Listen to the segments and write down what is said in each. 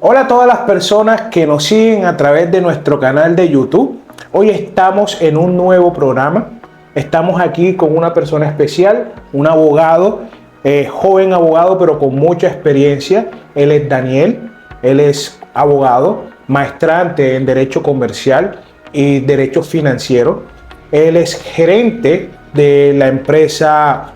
Hola a todas las personas que nos siguen a través de nuestro canal de YouTube. Hoy estamos en un nuevo programa. Estamos aquí con una persona especial, un abogado, joven abogado pero con mucha experiencia. Él es Daniel, él es abogado, maestrante en Derecho Comercial y Derecho Financiero. Él es gerente de la empresa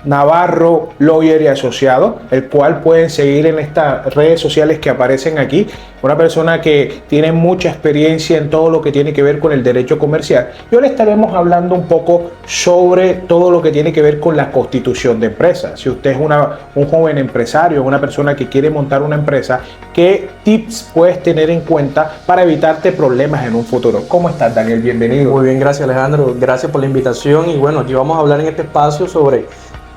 Navarro Lawyer y Asociado, el cual pueden seguir en estas redes sociales que aparecen aquí. Una persona que tiene mucha experiencia en todo lo que tiene que ver con el derecho comercial. Y hoy le estaremos hablando un poco sobre todo lo que tiene que ver con la constitución de empresas. Si usted es un joven empresario, una persona que quiere montar una empresa, ¿qué tips puedes tener en cuenta para evitarte problemas en un futuro? ¿Cómo estás, Daniel? Bienvenido. Muy bien, gracias, Alejandro. Gracias por la invitación. Y bueno, aquí vamos a hablar en este espacio sobre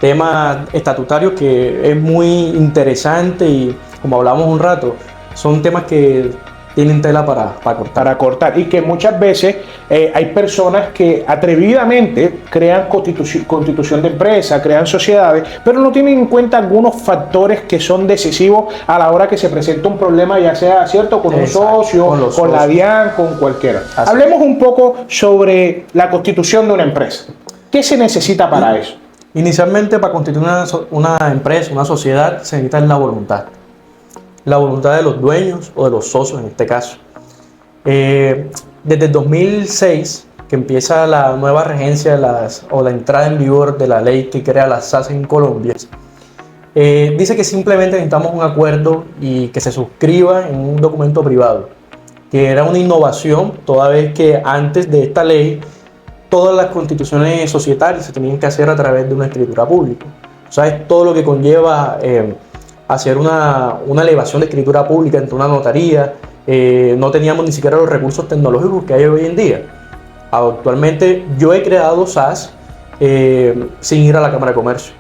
temas estatutarios que es muy interesante y, como hablamos un rato, son temas que tienen tela para cortar. Y que muchas veces hay personas que atrevidamente crean constitución de empresa, crean sociedades, pero no tienen en cuenta algunos factores que son decisivos a la hora que se presenta un problema, ya sea cierto con un socio, con la DIAN, con cualquiera. Hablemos un poco sobre la constitución de una empresa. ¿Qué se necesita para eso? Inicialmente, para constituir una empresa, una sociedad, se necesita la voluntad. La voluntad de los dueños o de los socios en este caso. Desde el 2006, que empieza la nueva regencia o la entrada en vigor de la ley que crea las SAS en Colombia, dice que simplemente necesitamos un acuerdo y que se suscriba en un documento privado, que era una innovación, toda vez que antes de esta ley todas las constituciones societarias se tenían que hacer a través de una escritura pública. ¿Sabes? Todo lo que conlleva hacer una elevación de escritura pública entre una notaría. No teníamos ni siquiera los recursos tecnológicos que hay hoy en día. Actualmente yo he creado SAS sin ir a la Cámara de Comercio.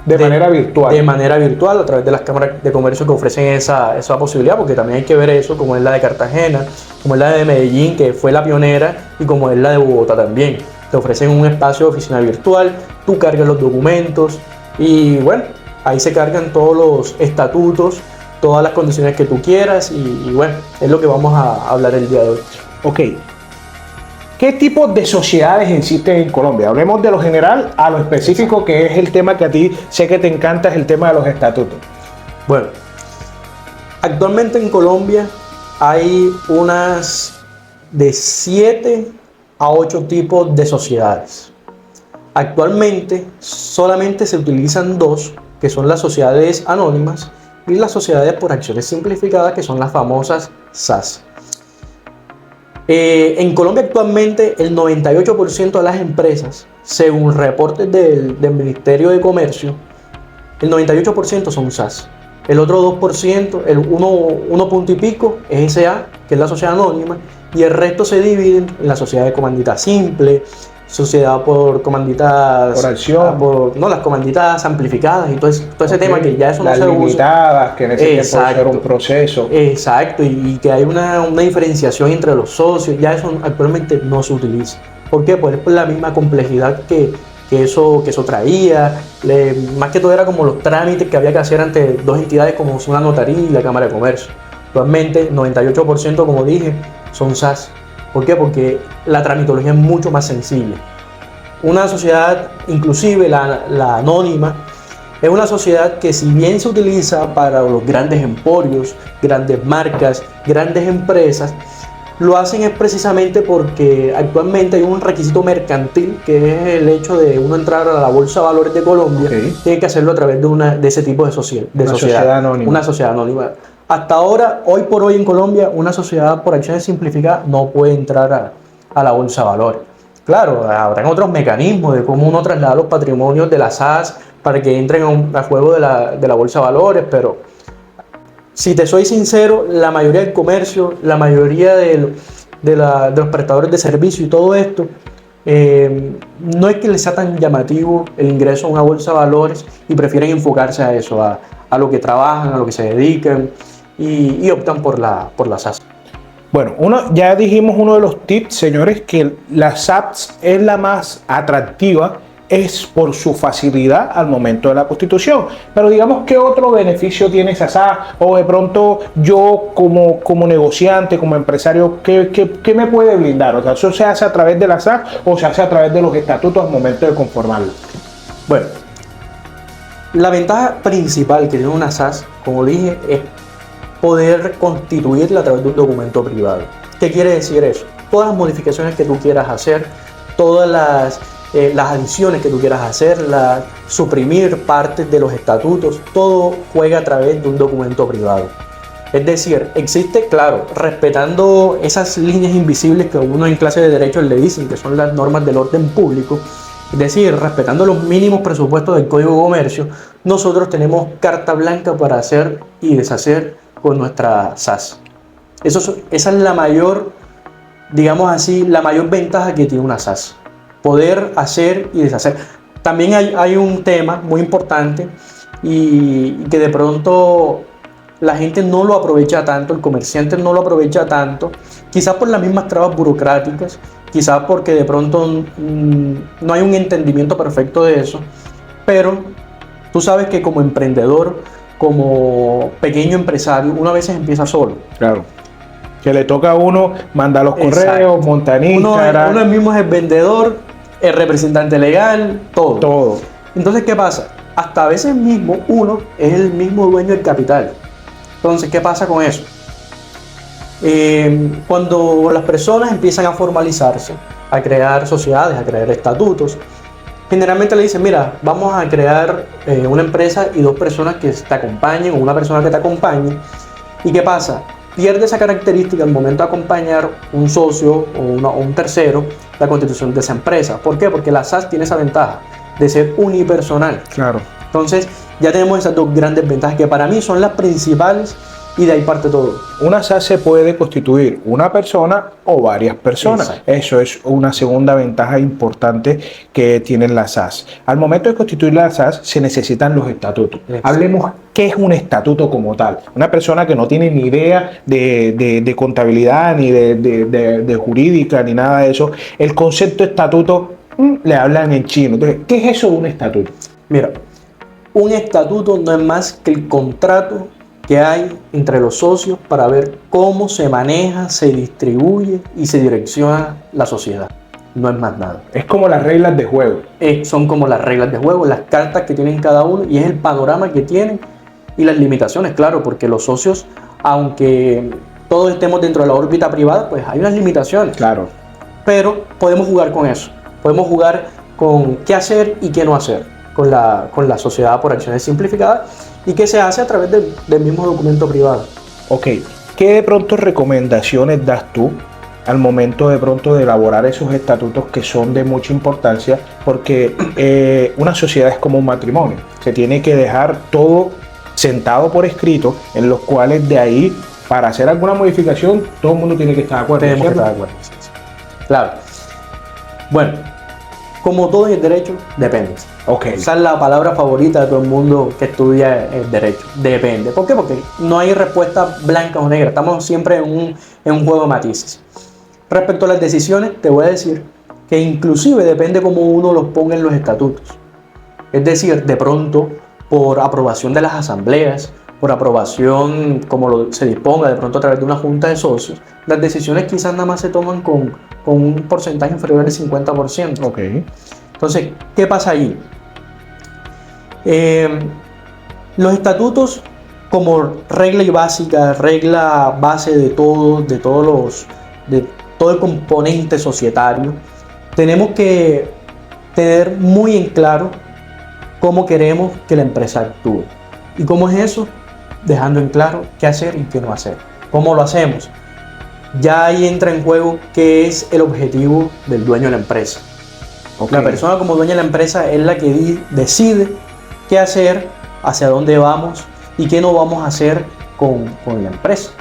De manera virtual. De manera virtual, a través de las cámaras de comercio que ofrecen esa posibilidad, porque también hay que ver eso, como es la de Cartagena, como es la de Medellín, que fue la pionera, y como es la de Bogotá también. Te ofrecen un espacio de oficina virtual, tú cargas los documentos y bueno, ahí se cargan todos los estatutos, todas las condiciones que tú quieras y bueno, es lo que vamos a hablar el día de hoy. Ok. ¿Qué tipo de sociedades existen en Colombia? Hablemos de lo general a lo específico, que es el tema que a ti sé que te encanta, es el tema de los estatutos. Bueno, actualmente en Colombia hay unas de 7 a 8 tipos de sociedades. Actualmente solamente se utilizan 2, que son las sociedades anónimas y las sociedades por acciones simplificadas, que son las famosas SAS. En Colombia actualmente el 98% de las empresas, según reportes del Ministerio de Comercio, el 98% son SAS. El otro 2%, el 1 punto y pico, es SA, que es la sociedad anónima, y el resto se dividen en la sociedad de comandita simple, sociedad por comanditas... Por acción. Las comanditas amplificadas y todo ese tema que ya eso no se usa. Las limitadas, que necesitan hacer un proceso. Exacto, y que hay una diferenciación entre los socios, ya eso actualmente no se utiliza. ¿Por qué? Pues por la misma complejidad que eso traía, más que todo era como los trámites que había que hacer ante dos entidades como son la notaría y la Cámara de Comercio. Actualmente 98%, como dije, son SAS. ¿Por qué? Porque la tramitología es mucho más sencilla. Una sociedad, inclusive la anónima, es una sociedad que, si bien se utiliza para los grandes emporios, grandes marcas, grandes empresas, lo hacen es precisamente porque actualmente hay un requisito mercantil, que es el hecho de uno entrar a la Bolsa de Valores de Colombia. Tiene que hacerlo a través de ese tipo de sociedad. Una sociedad anónima. Hasta ahora, hoy por hoy en Colombia, una sociedad por acciones simplificadas no puede entrar a la Bolsa de Valores. Claro, habrán otros mecanismos de cómo uno traslada los patrimonios de las SAS para que entren a juego de la Bolsa de Valores, pero si te soy sincero, la mayoría del comercio, la mayoría de los prestadores de servicio y todo esto, no es que les sea tan llamativo el ingreso a una Bolsa de Valores y prefieren enfocarse a eso, a lo que trabajan, a lo que se dedican y optan por la SAS. Bueno, ya dijimos uno de los tips, señores, que la SAS es la más atractiva es por su facilidad al momento de la constitución. Pero digamos, ¿qué otro beneficio tiene esa SAS? O de pronto yo como negociante, como empresario, ¿qué me puede blindar? O sea, ¿eso se hace a través de la SAS o se hace a través de los estatutos al momento de conformarlo? Bueno, la ventaja principal que tiene una SAS, como dije, es poder constituirla a través de un documento privado. ¿Qué quiere decir eso? Todas las modificaciones que tú quieras hacer, todas las adiciones que tú quieras hacer, suprimir partes de los estatutos, todo juega a través de un documento privado. Es decir, existe, claro, respetando esas líneas invisibles que uno en clase de derecho le dicen, que son las normas del orden público, es decir, respetando los mínimos presupuestos del Código de Comercio, nosotros tenemos carta blanca para hacer y deshacer con nuestra SAS. Esa es la mayor, digamos así, la mayor ventaja que tiene una SAS. Poder hacer y deshacer. También hay un tema muy importante y que de pronto la gente no lo aprovecha tanto, el comerciante no lo aprovecha tanto, quizás por las mismas trabas burocráticas, quizás porque de pronto no hay un entendimiento perfecto de eso, pero tú sabes que como emprendedor, como pequeño empresario, uno a veces empieza solo. Claro. Que le toca a uno mandar los correos, Exacto. montar Instagram. Uno mismo es el vendedor, el representante legal, todo. Todo. Entonces, ¿qué pasa? Hasta a veces mismo uno es el mismo dueño del capital. Entonces, ¿qué pasa con eso? Cuando las personas empiezan a formalizarse, a crear sociedades, a crear estatutos, generalmente le dicen, mira, vamos a crear una empresa y dos personas que te acompañen o una persona que te acompañe. ¿Y qué pasa? Pierde esa característica al momento de acompañar un socio o un tercero la constitución de esa empresa. ¿Por qué? Porque la SAS tiene esa ventaja de ser unipersonal. Claro. Entonces ya tenemos esas dos grandes ventajas que para mí son las principales y de ahí parte todo. Una SAS se puede constituir una persona o varias personas. Exacto. Eso es una segunda ventaja importante que tienen las SAS. Al momento de constituir la SAS se necesitan los estatutos. Exacto. Hablemos qué es un estatuto como tal. Una persona que no tiene ni idea de contabilidad, ni de jurídica, ni nada de eso. El concepto estatuto le hablan en chino. Entonces, ¿qué es eso de un estatuto? Mira, un estatuto no es más que el contrato que hay entre los socios para ver cómo se maneja, se distribuye y se direcciona la sociedad. No es más nada. Es como las reglas de juego. Son como las reglas de juego, las cartas que tienen cada uno y es el panorama que tienen y las limitaciones, claro, porque los socios, aunque todos estemos dentro de la órbita privada, pues hay unas limitaciones. Claro. Pero podemos jugar con eso. Podemos jugar con qué hacer y qué no hacer con la sociedad por acciones simplificadas y que se hace a través del mismo documento privado. Ok, ¿qué de pronto recomendaciones das tú al momento de pronto de elaborar esos estatutos que son de mucha importancia? Porque una sociedad es como un matrimonio, se tiene que dejar todo sentado por escrito, en los cuales de ahí, para hacer alguna modificación, todo el mundo tiene que estar de acuerdo. Tenemos que estar de acuerdo. Claro. Bueno, como todo en el derecho, depende. Ok. Esa es la palabra favorita de todo el mundo que estudia el derecho. Depende. ¿Por qué? Porque no hay respuesta blanca o negra. Estamos siempre en un juego de matices. Respecto a las decisiones, te voy a decir que inclusive depende cómo uno los ponga en los estatutos. Es decir, de pronto, por aprobación de las asambleas, por aprobación, como se disponga, de pronto a través de una junta de socios, las decisiones quizás nada más se toman con un porcentaje inferior al 50%. Ok. Entonces, ¿qué pasa ahí? Los estatutos, como regla y básica, regla base de todo el componente societario, tenemos que tener muy en claro cómo queremos que la empresa actúe. ¿Y cómo es eso? Dejando en claro qué hacer y qué no hacer. ¿Cómo lo hacemos? Ya ahí entra en juego qué es el objetivo del dueño de la empresa. Okay. La persona como dueña de la empresa es la que decide qué hacer, hacia dónde vamos y qué no vamos a hacer con la empresa.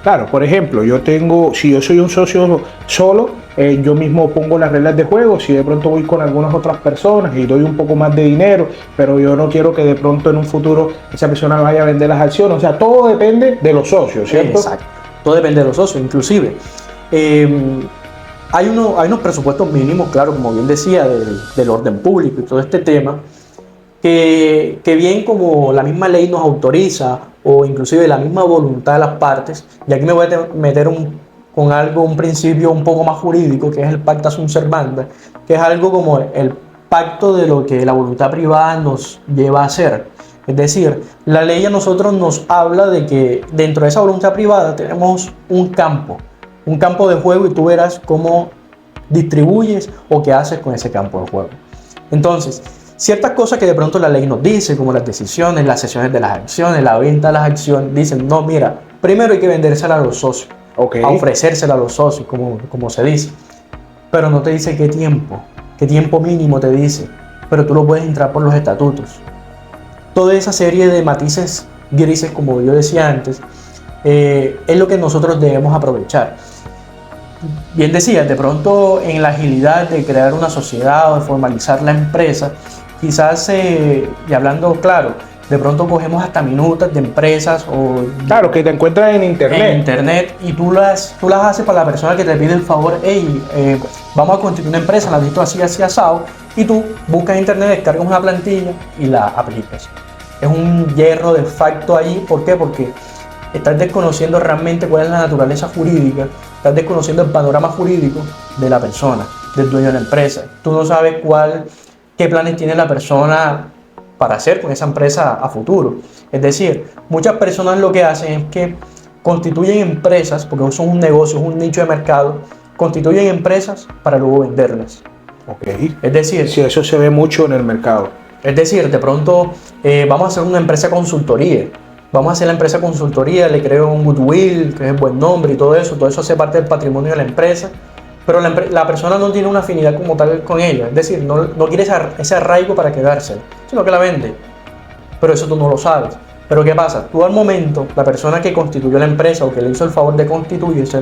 Claro, por ejemplo, si yo soy un socio solo, yo mismo pongo las reglas de juego. Si de pronto voy con algunas otras personas y doy un poco más de dinero, pero yo no quiero que de pronto en un futuro esa persona vaya a vender las acciones. O sea, todo depende de los socios, ¿cierto? Exacto. Todo depende de los socios, inclusive. hay unos presupuestos mínimos, claro, como bien decía, del orden público y todo este tema, que bien como la misma ley nos autoriza o inclusive la misma voluntad de las partes, y aquí me voy a meter con algo, un principio un poco más jurídico, que es el pacta sunt servanda, que es algo como el pacto de lo que la voluntad privada nos lleva a hacer. Es decir, la ley a nosotros nos habla de que dentro de esa voluntad privada tenemos un campo de juego, y tú verás cómo distribuyes o qué haces con ese campo de juego. Entonces, ciertas cosas que de pronto la ley nos dice, como las decisiones, las cesiones de las acciones, la venta de las acciones, dicen, no, mira, primero hay que vendérsela a los socios, a ofrecérsela a los socios, como se dice, pero no te dice qué tiempo mínimo te dice, pero tú lo puedes entrar por los estatutos. Toda esa serie de matices grises, como yo decía antes, es lo que nosotros debemos aprovechar. Bien decía, de pronto en la agilidad de crear una sociedad o de formalizar la empresa, quizás, y hablando claro, de pronto cogemos hasta minutas de empresas o... Claro, que te encuentras en internet. En internet, y tú las haces para la persona que te pide el favor, hey, vamos a constituir una empresa, la necesito así, así, asado, y tú buscas en internet, descargas una plantilla y la aplicas. Es un hierro de facto ahí. ¿Por qué? Porque estás desconociendo realmente cuál es la naturaleza jurídica, estás desconociendo el panorama jurídico de la persona, del dueño de la empresa. Tú no sabes qué planes tiene la persona para hacer con esa empresa a futuro. Es decir, muchas personas lo que hacen es que constituyen empresas, porque son un negocio, es un nicho de mercado, constituyen empresas para luego venderlas. Okay. Es decir, sí, eso se ve mucho en el mercado. Es decir, de pronto vamos a hacer una empresa consultoría. Vamos a hacer la empresa consultoría, le creo un goodwill, que es buen nombre y todo eso hace parte del patrimonio de la empresa, pero la persona no tiene una afinidad como tal con ella, es decir, no quiere ese arraigo para quedársela, sino que la vende, pero eso tú no lo sabes. Pero ¿qué pasa? Tú al momento, la persona que constituyó la empresa o que le hizo el favor de constituirse,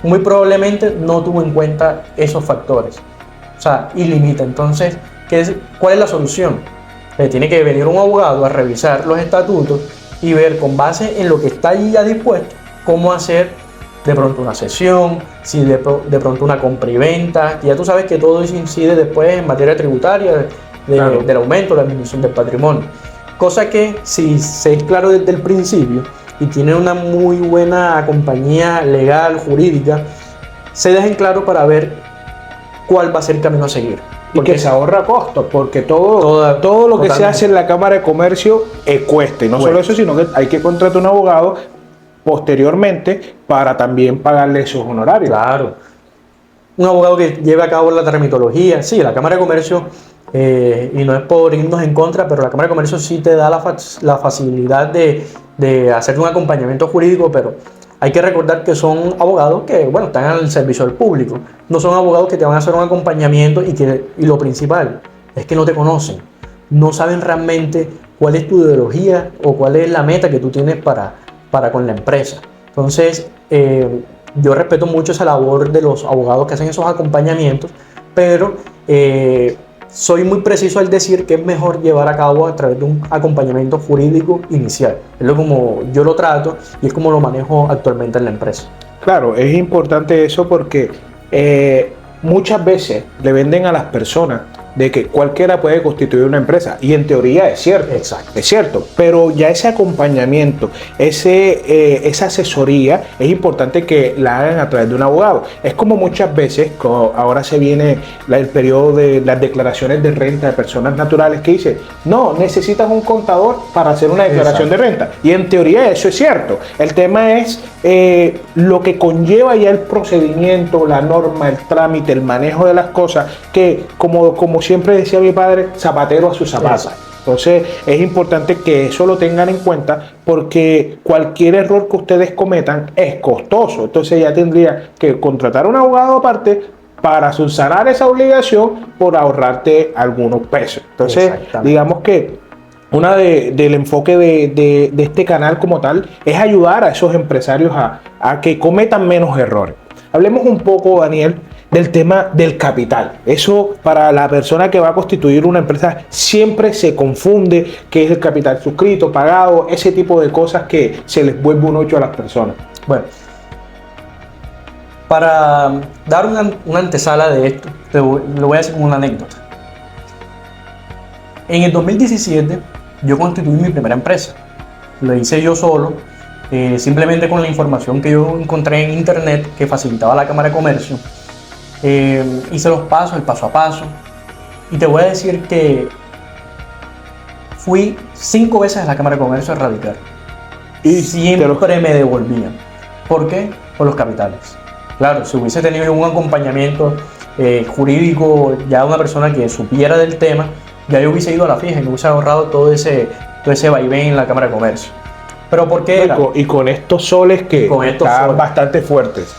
muy probablemente no tuvo en cuenta esos factores, o sea, y limita. Entonces, ¿cuál es la solución? Tiene que venir un abogado a revisar los estatutos y ver, con base en lo que está allí ya dispuesto, cómo hacer de pronto una cesión, si de pronto una compra y venta, y ya tú sabes que todo eso incide después en materia tributaria, Claro. del aumento, la disminución del patrimonio. Cosa que, si se es claro desde el principio y tiene una muy buena compañía legal, jurídica, se dejen claro para ver cuál va a ser el camino a seguir. Y que se ahorra costos, porque todo lo que se hace en la Cámara de Comercio cuesta. Y no solo eso, sino que hay que contratar un abogado posteriormente para también pagarle esos honorarios. Claro. Un abogado que lleve a cabo la tramitología. Sí, la Cámara de Comercio, y no es por irnos en contra, pero la Cámara de Comercio sí te da la facilidad de hacer un acompañamiento jurídico, pero hay que recordar que son abogados que, bueno, están al servicio del público. No son abogados que te van a hacer un acompañamiento y lo principal es que no te conocen. No saben realmente cuál es tu ideología o cuál es la meta que tú tienes para con la empresa. Entonces, yo respeto mucho esa labor de los abogados que hacen esos acompañamientos, pero soy muy preciso al decir que es mejor llevar a cabo a través de un acompañamiento jurídico inicial. Es lo como yo lo trato y es como lo manejo actualmente en la empresa. Claro, es importante eso porque muchas veces le venden a las personas de que cualquiera puede constituir una empresa, y en teoría es cierto. Exacto. Es cierto, pero ya ese acompañamiento, esa asesoría es importante que la hagan a través de un abogado. Es como muchas veces, ahora se viene el periodo de las declaraciones de renta de personas naturales, que dice, no, necesitas un contador para hacer una declaración de renta, y en teoría eso es cierto. El tema es lo que conlleva ya el procedimiento, la norma, el trámite, el manejo de las cosas, que como siempre decía mi padre, zapatero a su zapato. Entonces es importante que eso lo tengan en cuenta, porque cualquier error que ustedes cometan es costoso. Entonces ya tendría que contratar a un abogado aparte para subsanar esa obligación por ahorrarte algunos pesos. Entonces digamos que del enfoque de este canal como tal es ayudar a esos empresarios a que cometan menos errores. Hablemos un poco, Daniel, del tema del capital. Eso, para la persona que va a constituir una empresa, siempre se confunde qué es el capital suscrito, pagado, ese tipo de cosas que se les vuelve un ocho a las personas. Bueno, Para dar una antesala de esto, le voy a decir una anécdota. En el 2017 yo constituí mi primera empresa. Lo hice yo solo, simplemente con la información que yo encontré en internet que facilitaba la Cámara de Comercio. Hice los pasos, el paso a paso. Y te voy a decir que fui 5 veces a la Cámara de Comercio a radicar. Y siempre me devolvían. ¿Por qué? Por los capitales. Claro, si hubiese tenido un acompañamiento jurídico, ya una persona que supiera del tema, ya yo hubiese ido a la fija y me hubiese ahorrado todo ese vaivén en la Cámara de Comercio. ¿Pero por qué era? Y con estos soles que están bastante fuertes.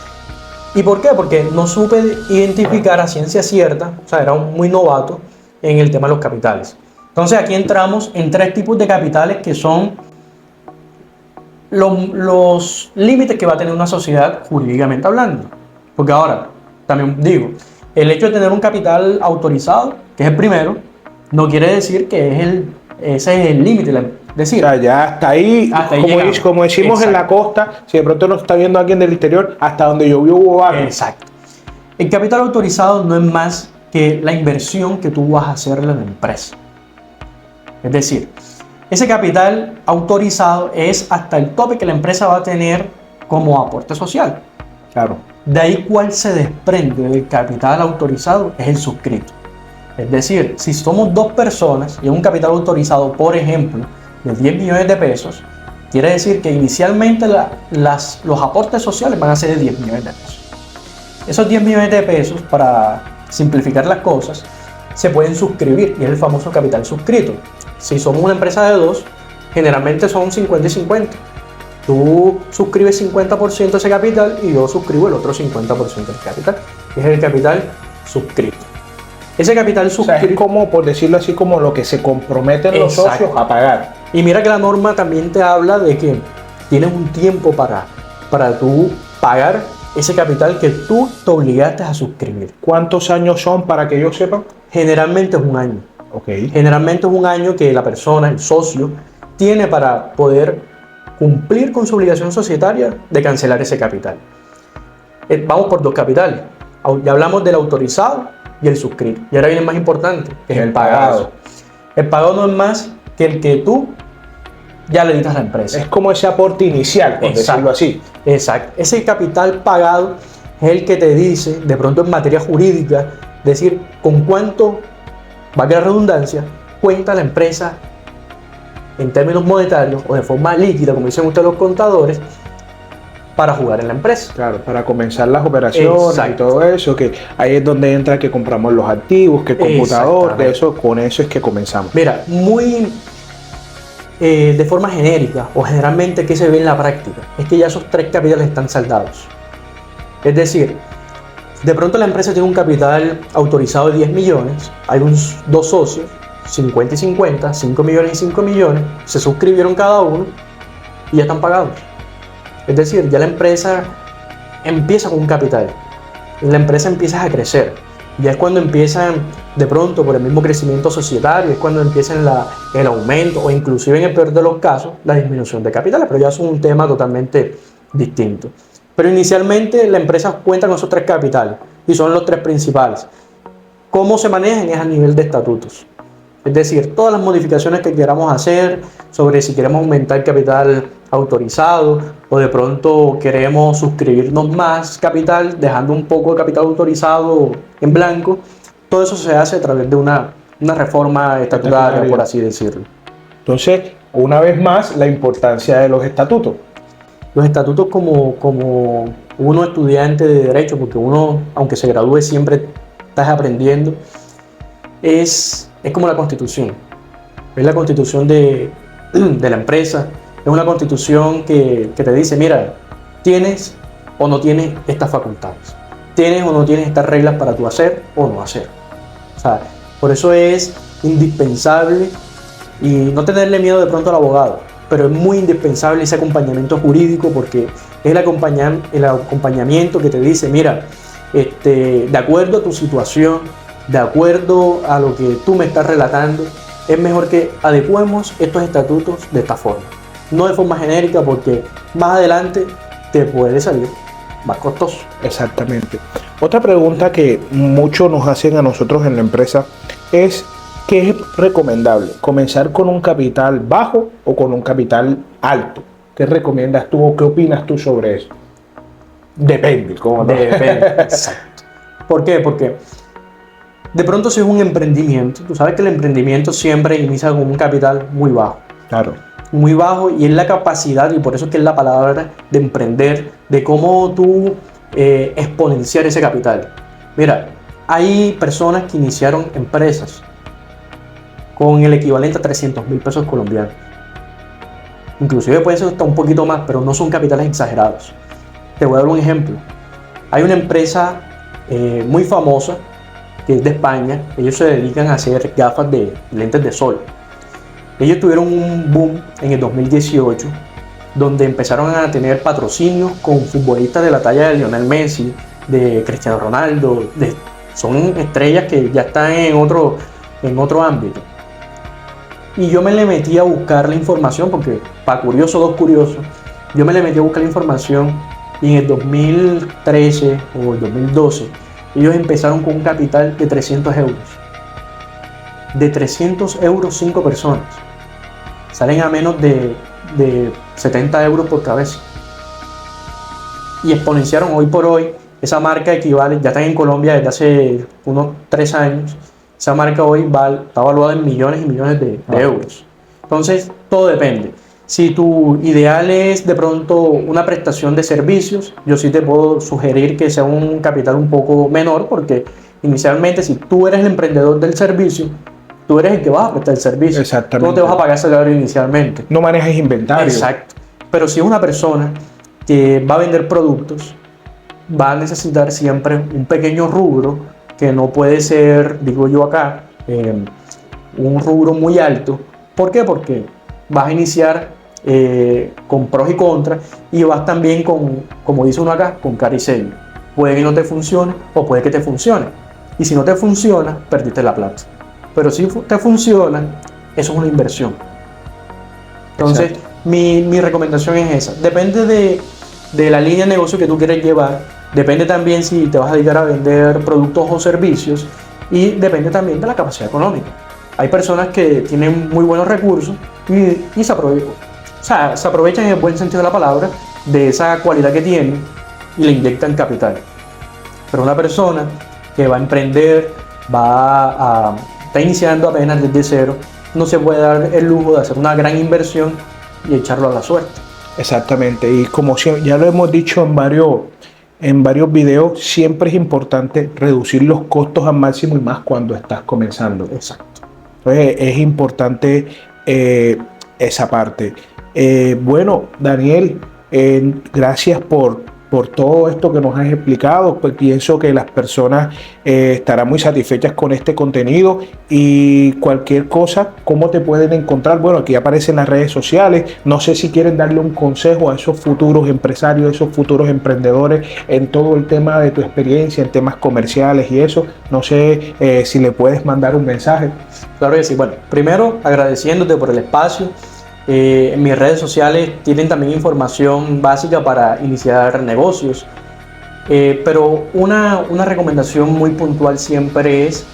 ¿Y por qué? Porque no supe identificar a ciencia cierta, o sea, era muy novato en el tema de los capitales. Entonces aquí entramos en 3 tipos de capitales que son los límites que va a tener una sociedad jurídicamente hablando. Porque ahora, también digo, el hecho de tener un capital autorizado, que es el primero, no quiere decir que ese es el límite. Es decir, o sea, ya hasta ahí, como decimos en la costa, si de pronto nos está viendo alguien del interior, hasta donde llovió hubo agua. Exacto. El capital autorizado no es más que la inversión que tú vas a hacerle a la empresa. Es decir, ese capital autorizado es hasta el tope que la empresa va a tener como aporte social. Claro. De ahí cuál se desprende del capital autorizado es el suscrito. Es decir, si somos 2 personas y un capital autorizado, por ejemplo, de 10 millones de pesos, quiere decir que inicialmente los aportes sociales van a ser de 10 millones de pesos. Esos 10 millones de pesos, para simplificar las cosas, se pueden suscribir y es el famoso capital suscrito. Si somos una empresa de 2, generalmente son 50 y 50. Tú suscribes 50% de ese capital y yo suscribo el otro 50% del capital, que es el capital suscrito. Ese capital suscrito, o sea, es como, por decirlo así, como lo que se comprometen los socios a pagar. Y mira que la norma también te habla de que tienes un tiempo para tú pagar ese capital que tú te obligaste a suscribir. ¿Cuántos años son para que yo sepa? Generalmente es un año. Okay. Generalmente es un año que la persona, el socio, tiene para poder cumplir con su obligación societaria de cancelar ese capital. Vamos por 2 capitales. Ya hablamos del autorizado y el suscrito. Y ahora viene el más importante, que es el pagado. El pagado no es más que el que tú ya le diste a la empresa. Es como ese aporte inicial, por decirlo así. Exacto. Ese capital pagado es el que te dice, de pronto en materia jurídica, decir con cuánto, valga la redundancia, cuenta la empresa en términos monetarios o de forma líquida, como dicen ustedes los contadores, para jugar en la empresa. Claro, para comenzar las operaciones. Exacto. Y todo eso, que ahí es donde entra que compramos los activos, que el computador, de eso, con eso es que comenzamos. Mira, muy de forma genérica o generalmente que se ve en la práctica, es que ya esos 3 capitales están saldados. Es decir, de pronto la empresa tiene un capital autorizado de 10 millones, hay 2 socios, 50 y 50, 5 millones y 5 millones, se suscribieron cada uno y ya están pagados. Es decir, ya la empresa empieza con un capital, la empresa empieza a crecer, ya es cuando empiezan de pronto por el mismo crecimiento societario, es cuando empieza el aumento o inclusive en el peor de los casos la disminución de capitales, pero ya es un tema totalmente distinto. Pero inicialmente la empresa cuenta con esos 3 capitales y son los 3 principales. ¿Cómo se manejan? Es a nivel de estatutos. Es decir, todas las modificaciones que queramos hacer sobre si queremos aumentar el capital autorizado o de pronto queremos suscribirnos más capital, dejando un poco de capital autorizado en blanco, todo eso se hace a través de una reforma estatutaria, por así decirlo. Entonces, una vez más, la importancia de los estatutos. Los estatutos como uno estudiante de Derecho, porque uno, aunque se gradúe, siempre estás aprendiendo, es como la Constitución. Es la Constitución de la empresa. Es una Constitución que te dice, mira, tienes o no tienes estas facultades. Tienes o no tienes estas reglas para tú hacer o no hacer. O sea, por eso es indispensable y no tenerle miedo de pronto al abogado, pero es muy indispensable ese acompañamiento jurídico porque es el acompañamiento que te dice, mira, de acuerdo a tu situación, de acuerdo a lo que tú me estás relatando, es mejor que adecuemos estos estatutos de esta forma. No de forma genérica porque más adelante te puede salir más costoso. Exactamente. Otra pregunta que muchos nos hacen a nosotros en la empresa es, ¿qué es recomendable? ¿Comenzar con un capital bajo o con un capital alto? ¿Qué recomiendas tú o qué opinas tú sobre eso? Depende, ¿cómo no? Depende. Exacto. ¿Por qué? Porque de pronto si es un emprendimiento, tú sabes que el emprendimiento siempre inicia con un capital muy bajo. Claro. Muy bajo, y es la capacidad, y por eso es que es la palabra de emprender, de cómo tú exponenciar ese capital. Mira, hay personas que iniciaron empresas con el equivalente a 300.000 pesos colombianos. Inclusive puede ser hasta un poquito más, pero no son capitales exagerados. Te voy a dar un ejemplo. Hay una empresa muy famosa que es de España. Ellos se dedican a hacer gafas de lentes de sol. Ellos tuvieron un boom en el 2018, donde empezaron a tener patrocinios con futbolistas de la talla de Lionel Messi, de Cristiano Ronaldo. Son estrellas que ya están en otro ámbito. Y yo me le metí a buscar la información, porque para curioso, dos curiosos, yo me le metí a buscar la información, y en el 2013 o el 2012, ellos empezaron con un capital de 300 euros. De 300 euros 5 personas. Salen a menos de 70 euros por cabeza. Y exponenciaron hoy por hoy. Esa marca equivale, ya están en Colombia desde hace unos 3 años. Esa marca hoy está valuada en millones y millones de euros. Entonces, todo depende. Si tu ideal es de pronto una prestación de servicios, yo sí te puedo sugerir que sea un capital un poco menor, porque inicialmente, si tú eres el emprendedor del servicio, tú eres el que vas a prestar el servicio. Exactamente. Tú no te vas a pagar salario inicialmente. No manejas inventario. Exacto. Pero si es una persona que va a vender productos, va a necesitar siempre un pequeño rubro, que no puede ser, digo yo acá, un rubro muy alto. ¿Por qué? Porque vas a iniciar con pros y contras, y vas también con, como dice uno acá, con cara y sello. Puede que no te funcione o puede que te funcione. Y si no te funciona, perdiste la plata. Pero si te funciona, eso es una inversión. Entonces, mi recomendación es esa. Depende de la línea de negocio que tú quieres llevar. Depende también si te vas a dedicar a vender productos o servicios. Y depende también de la capacidad económica. Hay personas que tienen muy buenos recursos y se aprovechan en el buen sentido de la palabra de esa cualidad que tienen y le inyectan capital. Pero una persona que va a emprender, está iniciando apenas desde cero, no se puede dar el lujo de hacer una gran inversión y echarlo a la suerte. Exactamente, y como ya lo hemos dicho en varios videos, siempre es importante reducir los costos al máximo, y más cuando estás comenzando. Exacto. Entonces es importante esa parte. Bueno, Daniel, gracias por todo esto que nos has explicado. Pues pienso que las personas estarán muy satisfechas con este contenido, y cualquier cosa, ¿cómo te pueden encontrar? Bueno, aquí aparecen las redes sociales. No sé si quieren darle un consejo a esos futuros empresarios, esos futuros emprendedores en todo el tema de tu experiencia, en temas comerciales y eso. No sé si le puedes mandar un mensaje. Claro que sí. Bueno, primero agradeciéndote por el espacio. En mis redes sociales tienen también información básica para iniciar negocios, pero una recomendación muy puntual siempre es: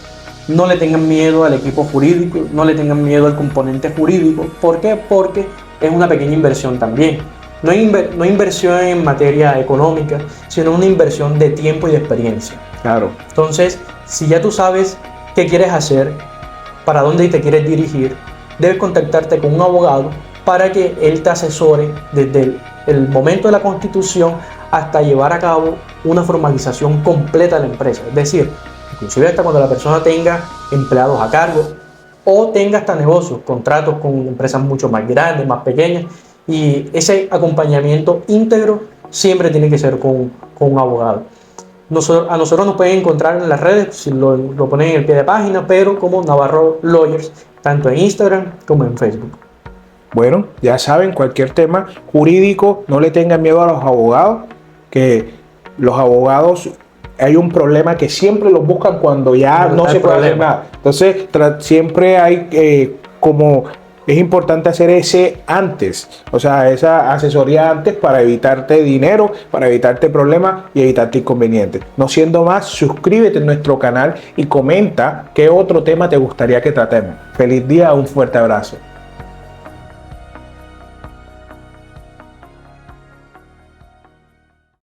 no le tengan miedo al equipo jurídico, no le tengan miedo al componente jurídico. ¿Por qué? Porque es una pequeña inversión también. No inversión en materia económica, sino una inversión de tiempo y de experiencia. Claro. Entonces, si ya tú sabes qué quieres hacer, para dónde te quieres dirigir, debes contactarte con un abogado para que él te asesore desde el momento de la constitución hasta llevar a cabo una formalización completa de la empresa. Es decir, inclusive hasta cuando la persona tenga empleados a cargo o tenga hasta negocios, contratos con empresas mucho más grandes, más pequeñas, y ese acompañamiento íntegro siempre tiene que ser con un abogado. A nosotros nos pueden encontrar en las redes, si lo ponen en el pie de página, pero como Navarro Lawyers, tanto en Instagram como en Facebook. Bueno, ya saben, cualquier tema jurídico, no le tengan miedo a los abogados, que los abogados, hay un problema que siempre los buscan cuando ya no se puede hacer nada. Entonces, siempre hay es importante hacer ese antes, o sea, esa asesoría antes para evitarte dinero, para evitarte problemas y evitarte inconvenientes. No siendo más, suscríbete a nuestro canal y comenta qué otro tema te gustaría que tratemos. Feliz día, un fuerte abrazo.